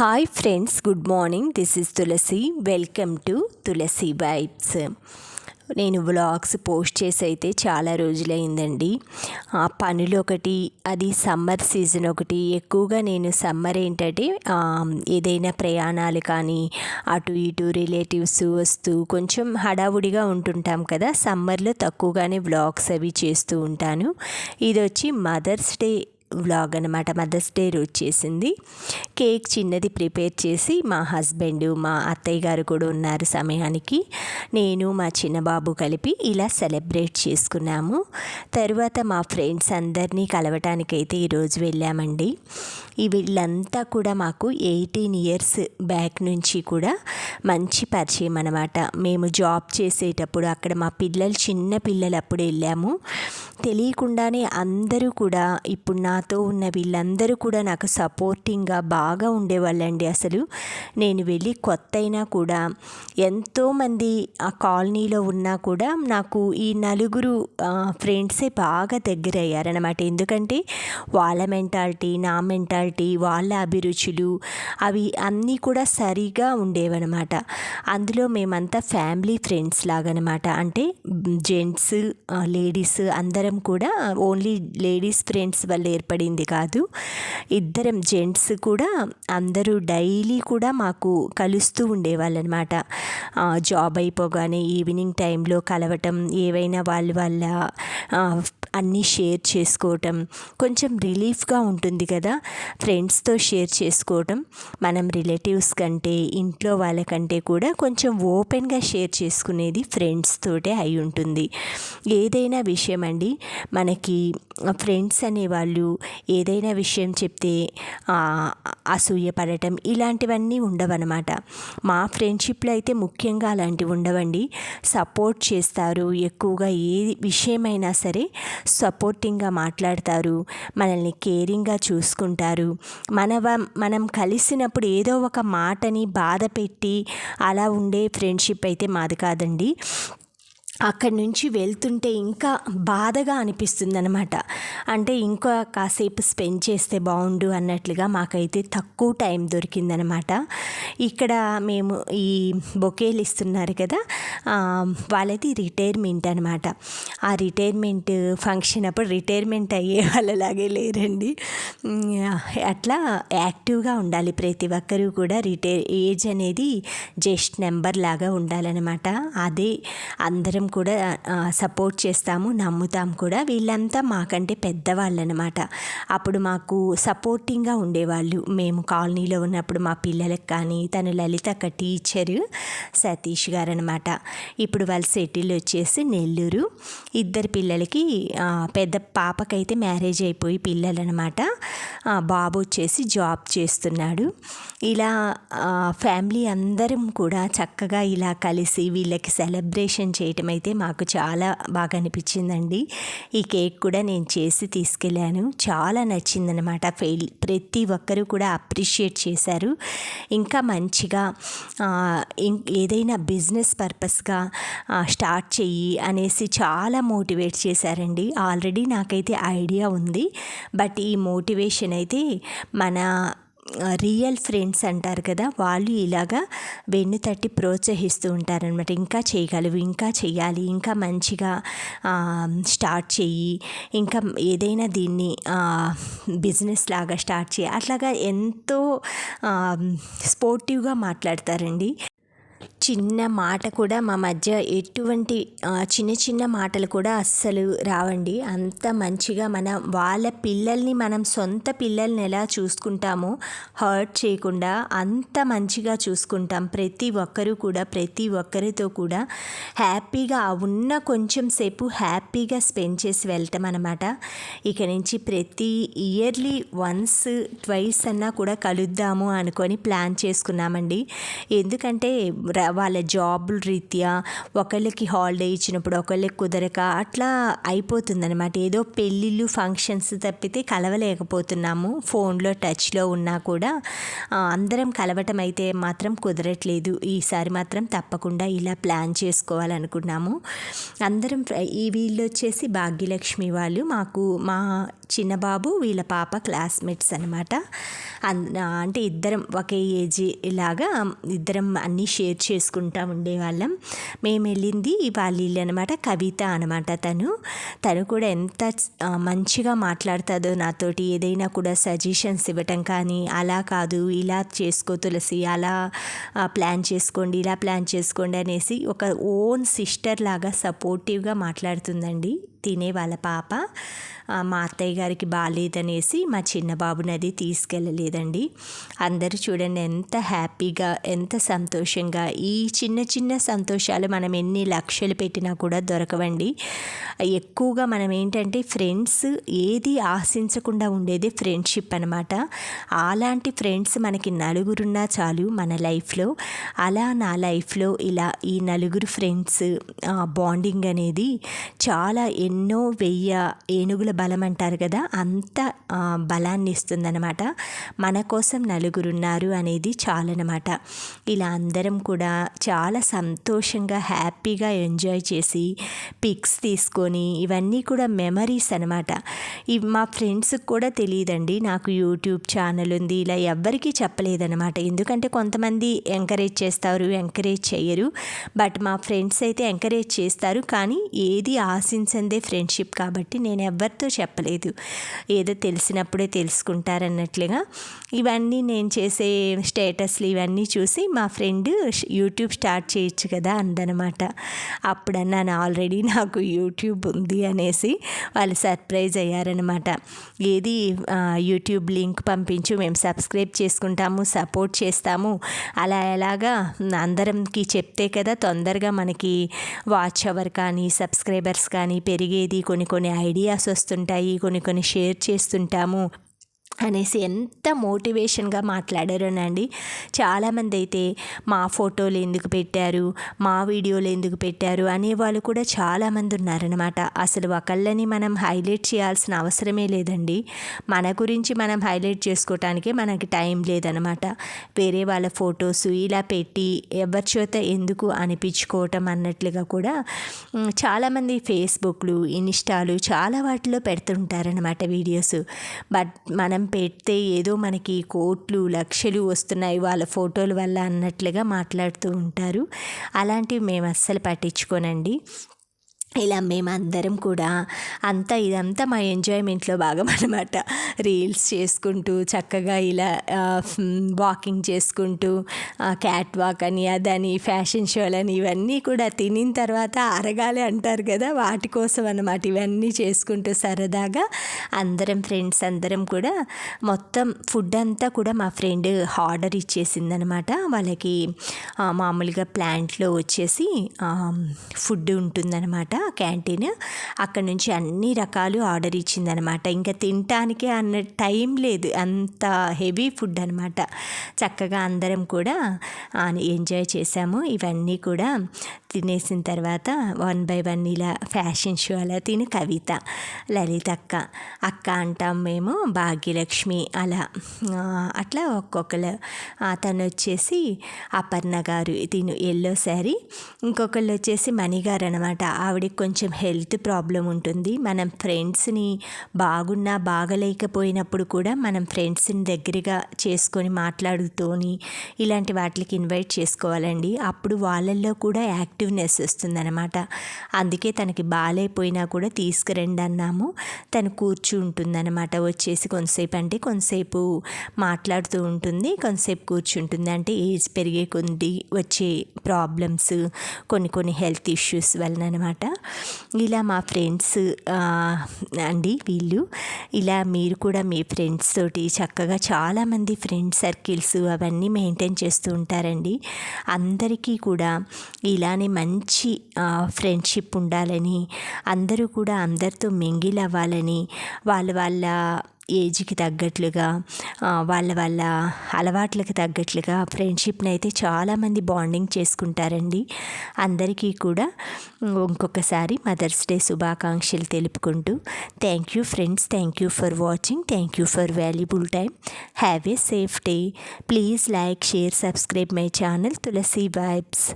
Hi friends, good morning. This is Tulasi. Welcome to Tulasi vibes. నేను vlogs post చేసి అయితే చాలా రోజులైందండి. పనులు ఒకటి, అది సమ్మర్ సీజన్ ఒకటి. ఎక్కువగా నేను సమ్మర్ ఏంటంటే ఏదైనా ప్రయాణాలు కానీ అటు ఇటు రిలేటివ్స్ వస్తూ కొంచెం హడావుడిగా ఉంటుంటాం కదా. సమ్మర్లో తక్కువగానే వ్లాగ్స్ అవి చేస్తూ ఉంటాను. ఇది వచ్చి మదర్స్ డే వ్లాగ్ అనమాట. మదర్స్ డే రోజు చేసింది. కేక్ చిన్నది ప్రిపేర్ చేసి మా హస్బెండ్, మా అత్తయ్య గారు కూడా ఉన్నారు సమయానికి. నేను మా చిన్న బాబు కలిపి ఇలా సెలబ్రేట్ చేసుకున్నాము. తర్వాత మా ఫ్రెండ్స్ అందరినీ కలవటానికైతే ఈరోజు వెళ్ళామండి. వీళ్ళంతా కూడా మాకు 18 ఇయర్స్ బ్యాక్ నుంచి కూడా మంచి పరిచయం అనమాట. మేము జాబ్ చేసేటప్పుడు అక్కడ మా పిల్లలు చిన్న పిల్లలు అప్పుడు వెళ్ళాము. తెలియకుండానే అందరూ కూడా ఇప్పుడు నాతో ఉన్న వీళ్ళందరూ కూడా నాకు సపోర్టింగ్గా బాగా ఉండేవాళ్ళండి. అసలు నేను వెళ్ళి కొత్త అయినా కూడా ఎంతోమంది ఆ కాలనీలో ఉన్నా కూడా నాకు ఈ నలుగురు ఫ్రెండ్సే బాగా దగ్గర అయ్యారనమాట. ఎందుకంటే వాళ్ళ మెంటాలిటీ, నా మెంటాలిటీ, వాళ్ళ అభిరుచులు అవి అన్నీ కూడా సరిగా ఉండేవన్నమాట. అందులో మేమంతా ఫ్యామిలీ ఫ్రెండ్స్ లాగనమాట. అంటే జెంట్స్, లేడీస్ అందరం కూడా ఓన్లీ లేడీస్ ఫ్రెండ్స్ వల్ల ఏర్పడింది కాదు. ఇద్దరం జెంట్స్ కూడా అందరూ డైలీ కూడా మాకు కలుస్తూ ఉండేవాళ్ళనమాట. జాబ్ అయిపోగానే ఈవినింగ్ టైంలో కలవటం, ఏవైనా వాళ్ళ అన్నీ షేర్ చేసుకోవటం కొంచెం రిలీఫ్గా ఉంటుంది కదా. ఫ్రెండ్స్తో షేర్ చేసుకోవటం మనం రిలేటివ్స్ కంటే, ఇంట్లో వాళ్ళకంటే కూడా కొంచెం ఓపెన్గా షేర్ చేసుకునేది ఫ్రెండ్స్ తోటే అయి ఉంటుంది. ఏదైనా విషయం అండి, మనకి ఫ్రెండ్స్ అనేవాళ్ళు ఏదైనా విషయం చెప్తే అసూయపడటం ఇలాంటివన్నీ ఉండవన్నమాట. మా ఫ్రెండ్షిప్లో అయితే ముఖ్యంగా అలాంటివి ఉండవండి. సపోర్ట్ చేస్తారు. ఎక్కువగా ఏ విషయమైనా సరే సపోర్టింగ్గా మాట్లాడతారు, మనల్ని కేరింగ్గా చూసుకుంటారు. మనం కలిసినప్పుడు ఏదో ఒక మాటని బాధ పెట్టి అలా ఉండే ఫ్రెండ్షిప్ అయితే మాది కాదండి. అక్కడి నుంచి వెళ్తుంటే ఇంకా బాధగా అనిపిస్తుంది అనమాట. అంటే ఇంకా కాసేపు స్పెండ్ చేస్తే బాగుండు అన్నట్లుగా మాకైతే తక్కువ టైం దొరికిందనమాట. ఇక్కడ మేము ఈ బొకేలు ఇస్తున్నారు కదా, వాళ్ళది రిటైర్మెంట్ అనమాట. ఆ రిటైర్మెంట్ ఫంక్షన్ అప్పుడు రిటైర్మెంట్ అయ్యే వాళ్ళలాగే లేరండి. అట్లా యాక్టివ్గా ఉండాలి ప్రతి ఒక్కరూ కూడా. ఏజ్ అనేది జస్ట్ నెంబర్ లాగా ఉండాలన్నమాట. అదే అందరం కూడా సపోర్ట్ చేస్తాము, నమ్ముతాం కూడా. వీళ్ళంతా మాకంటే పెద్దవాళ్ళనమాట. అప్పుడు మాకు సపోర్టింగ్గా ఉండేవాళ్ళు. మేము కాలనీలో ఉన్నప్పుడు మా పిల్లలకు కానీ, తను లలిత ఒక టీచరు, సతీష్ గారు అనమాట. ఇప్పుడు వాళ్ళు సెటిల్ వచ్చేసి నెల్లూరు. ఇద్దరు పిల్లలకి, పెద్ద పాపకైతే మ్యారేజ్ అయిపోయి పిల్లలనమాట. బాబు వచ్చేసి జాబ్ చేస్తున్నాడు. ఇలా ఫ్యామిలీ అందరం కూడా చక్కగా ఇలా కలిసి వీళ్ళకి సెలబ్రేషన్ చేయటం అయితే మాకు చాలా బాగా అనిపించిందండి. ఈ కేక్ కూడా నేను చేసి తీసుకెళ్ళాను. చాలా నచ్చిందనమాట. ప్రతి ఒక్కరూ కూడా అప్రిషియేట్ చేశారు. ఇంకా మంచిగా ఏదైనా బిజినెస్ పర్పస్గా స్టార్ట్ చెయ్యి అనేసి చాలా మోటివేట్ చేశారండి. ఆల్రెడీ నాకైతే ఐడియా ఉంది, బట్ ఈ మోటివేషన్ అయితే మన రియల్ ఫ్రెండ్స్ అంటారు కదా, వాళ్ళు ఇలాగా వెన్ను తట్టి ప్రోత్సహిస్తూ ఉంటారనమాట. ఇంకా చేయగలవు, ఇంకా చెయ్యాలి, ఇంకా మంచిగా స్టార్ట్ చెయ్యి, ఇంకా ఏదైనా దీన్ని బిజినెస్ లాగా స్టార్ట్ చేయి, అట్లాగా ఎంతో స్పోర్టివ్గా మాట్లాడతారండి. చిన్న మాట కూడా మా మధ్య ఎటువంటి చిన్న మాటలు కూడా అస్సలు రావండి. అంత మంచిగా వాళ్ళ పిల్లల్ని మనం సొంత పిల్లల్ని ఎలా చూసుకుంటామో హర్ట్ చేయకుండా అంత మంచిగా చూసుకుంటాం. ప్రతి ఒక్కరూ కూడా ప్రతి ఒక్కరితో కూడా హ్యాపీగా ఉన్న కొంచెం సేపు హ్యాపీగా స్పెండ్ చేసి వెళ్తాం అన్నమాట. ఇక నుంచి ప్రతి ఇయర్లీ వన్స్ ట్వైస్ అన్నా కూడా కలుద్దాము అనుకొని ప్లాన్ చేసుకున్నామండి. ఎందుకంటే వాళ్ళ జాబుల రీత్యా ఒకళ్ళకి హాలిడే ఇచ్చినప్పుడు ఒకళ్ళకి కుదరక అట్లా అయిపోతుందన్నమాట. ఏదో పెళ్ళిళ్ళు ఫంక్షన్స్ తప్పితే కలవలేకపోతున్నాము. ఫోన్లో టచ్లో ఉన్నా కూడా అందరం కలవటం అయితే మాత్రం కుదరట్లేదు. ఈసారి మాత్రం తప్పకుండా ఇలా ప్లాన్ చేసుకోవాలనుకున్నాము. అందరం వీళ్ళు వచ్చేసి భాగ్యలక్ష్మి వాళ్ళు, మా చిన్న బాబు వీళ్ళ పాప క్లాస్మేట్స్ అనమాట. అంటే ఇద్దరం ఒకే ఏజ్ ఇలాగా ఇద్దరం అన్నీ షేర్ చేసుకుంటూ ఉండేవాళ్ళం. మేము వెళ్ళింది వాళ్ళ ఇల్లు అనమాట. కవిత అనమాట తను కూడా ఎంత మంచిగా మాట్లాడుతుందో నాతోటి. ఏదైనా కూడా సజెషన్స్ ఇవ్వటం కానీ, అలా కాదు ఇలా చేసుకో తులసి, అలా ప్లాన్ చేసుకోండి, ఇలా ప్లాన్ చేసుకోండి అనేసి ఒక ఓన్ సిస్టర్ లాగా సపోర్టివ్గా మాట్లాడుతుందండి తినే వాళ్ళ పాప. మా అత్తయ్య గారికి బాగాలేదనేసి మా చిన్న బాబునది తీసుకెళ్ళలేదండి. అందరూ చూడండి ఎంత హ్యాపీగా, ఎంత సంతోషంగా. ఈ చిన్న చిన్న సంతోషాలు మనం ఎన్ని లక్షలు పెట్టినా కూడా దొరకవండి. ఎక్కువగా మనం ఏంటంటే ఫ్రెండ్స్ ఏది ఆశించకుండా ఉండేది ఫ్రెండ్షిప్ అనమాట. అలాంటి ఫ్రెండ్స్ మనకి నలుగురున్నా చాలు మన లైఫ్లో. అలా నా లైఫ్లో ఇలా ఈ నలుగురు ఫ్రెండ్స్ బాండింగ్ అనేది చాలా ఎన్నో 1000 ఏనుగుల బలం అంటారు కదా, అంత బలాన్ని ఇస్తుందన్నమాట. మన కోసం నలుగురున్నారు అనేది చాలన్నమాట. ఇలా అందరం కూడా చాలా సంతోషంగా హ్యాపీగా ఎంజాయ్ చేసి పిక్స్ తీసుకొని ఇవన్నీ కూడా మెమరీస్ అనమాట. ఇవి మా ఫ్రెండ్స్కి కూడా తెలియదండి నాకు యూట్యూబ్ ఛానల్ ఉంది, ఇలా ఎవ్వరికీ చెప్పలేదన్నమాట. ఎందుకంటే కొంతమంది ఎంకరేజ్ చేస్తారు, ఎంకరేజ్ చేయరు. బట్ మా ఫ్రెండ్స్ అయితే ఎంకరేజ్ చేస్తారు, కానీ ఏది ఆశించందే ఫ్రెండ్షిప్ కాబట్టి నేను ఎవరితో చెప్పలేదు. ఏదో తెలిసినప్పుడే తెలుసుకుంటారన్నట్లుగా ఇవన్నీ నేను చేసే స్టేటస్లు ఇవన్నీ చూసి మా ఫ్రెండ్ యూట్యూబ్ స్టార్ట్ చేయొచ్చు కదా అందనమాట. అప్పుడన్నాను ఆల్రెడీ నాకు యూట్యూబ్ ఉంది అనేసి వాళ్ళు సర్ప్రైజ్ అయ్యారనమాట. ఏది యూట్యూబ్ లింక్ పంపించు, మేము సబ్స్క్రైబ్ చేసుకుంటాము, సపోర్ట్ చేస్తాము, అలా ఎలాగా అందరంకి చెప్తే కదా తొందరగా మనకి వాచ్ అవర్ కానీ సబ్స్క్రైబర్స్ కానీ పెరిగేది. కొన్ని ఐడియాస్ వస్తుంటాయి, కొన్ని షేర్ చేస్తుంటాము అనేసి ఎంత మోటివేషన్గా మాట్లాడారోనండి. చాలామంది అయితే మా ఫోటోలు ఎందుకు పెట్టారు, మా వీడియోలు ఎందుకు పెట్టారు అనేవాళ్ళు కూడా చాలామంది ఉన్నారనమాట. అసలు ఒకళ్ళని మనం హైలైట్ చేయాల్సిన అవసరమే లేదండి. మన గురించి మనం హైలైట్ చేసుకోవటానికే మనకి టైం లేదనమాట. వేరే వాళ్ళ ఫొటోస్ ఇలా పెట్టి ఎవరి చేత ఎందుకు అనిపించుకోవటం అన్నట్లుగా కూడా చాలామంది ఫేస్బుక్లు, ఇన్స్టాలు చాలా వాటిలో పెడుతుంటారనమాట వీడియోస్. బట్ మనం పెడితే ఏదో మనకి కోట్లు లక్షలు వస్తున్నాయి వాళ్ళ ఫోటోల వల్ల అన్నట్లుగా మాట్లాడుతూ ఉంటారు. అలాంటివి మేము అస్సలు పట్టించుకోనండి. ఇలా మేమందరం కూడా ఇదంతా మా ఎంజాయ్మెంట్లో భాగం అనమాట. రీల్స్ చేసుకుంటూ చక్కగా ఇలా వాకింగ్ చేసుకుంటూ క్యాట్ వాక్ అని అదని ఫ్యాషన్ షోలని ఇవన్నీ కూడా తినిన తర్వాత అరగాలి అంటారు కదా, వాటి కోసం అన్నమాట. ఇవన్నీ చేసుకుంటూ సరదాగా అందరం ఫ్రెండ్స్ అందరం కూడా మొత్తం ఫుడ్ అంతా కూడా మా ఫ్రెండ్ ఆర్డర్ ఇచ్చేసిందనమాట. వాళ్ళకి మామూలుగా ప్లాంట్లో వచ్చేసి ఫుడ్ ఉంటుందన్నమాట క్యాంటీన్. అక్కడ నుంచి అన్ని రకాలు ఆర్డర్ ఇచ్చిందనమాట. ఇంకా తినటానికి అన్న టైం లేదు, అంత హెవీ ఫుడ్ అనమాట. చక్కగా అందరం కూడా ఎంజాయ్ చేసాము. ఇవన్నీ కూడా తినేసిన తర్వాత 1 by 1 ఇలా ఫ్యాషన్ షో అలా తిని కవిత, లలిత అక్క అంటాం మేము, భాగ్యలక్ష్మి అట్లా ఒక్కొక్కరు. తను వచ్చేసి అపర్ణ గారు, తిను ఎల్లో శారీ. ఇంకొకళ్ళు వచ్చేసి మణిగారు అనమాట. ఆవిడకి కొంచెం హెల్త్ ప్రాబ్లం ఉంటుంది. మనం ఫ్రెండ్స్ని బాగున్నా బాగలేకపోయినప్పుడు కూడా మనం ఫ్రెండ్స్ని దగ్గరగా చేసుకొని మాట్లాడుతూని ఇలాంటి వాటికి ఇన్వైట్ చేసుకోవాలండి. అప్పుడు వాళ్ళల్లో కూడా యాక్టివ్నెస్ వస్తుందన్నమాట. అందుకే తనకి బాగాలేకపోయినా కూడా తీసుకురండి అన్నాము. తను కూర్చుంటుందన్నమాట. వచ్చేసి కొంతసేపు మాట్లాడుతూ ఉంటుంది, కొంతసేపు కూర్చుంటుంది. అంటే ఏజ్ పెరిగే కొద్ది వచ్చే ప్రాబ్లమ్స్, కొన్ని హెల్త్ ఇష్యూస్ వలన అనమాట. ఇలా మా ఫ్రెండ్స్ అండి వీళ్ళు. ఇలా మీరు కూడా మీ ఫ్రెండ్స్ తోటి చక్కగా చాలామంది ఫ్రెండ్ సర్కిల్స్ అవన్నీ మెయింటైన్ చేస్తూ ఉంటారండి. అందరికీ కూడా ఇలానే మంచి ఫ్రెండ్షిప్ ఉండాలని, అందరూ కూడా అందరితో మింగిల్ అవ్వాలని, వాళ్ళ ఏజ్కి తగ్గట్లుగా వాళ్ళ వాళ్ళ అలవాట్లకు తగ్గట్లుగా ఫ్రెండ్షిప్ని అయితే చాలామంది బాండింగ్ చేసుకుంటారండి. అందరికీ కూడా ఇంకొకసారి మదర్స్ డే శుభాకాంక్షలు తెలుపుకుంటూ thank you friends, thank you for watching, thank you for valuable time. Have a safe day. Please like, share, subscribe my channel Tulasi vibes.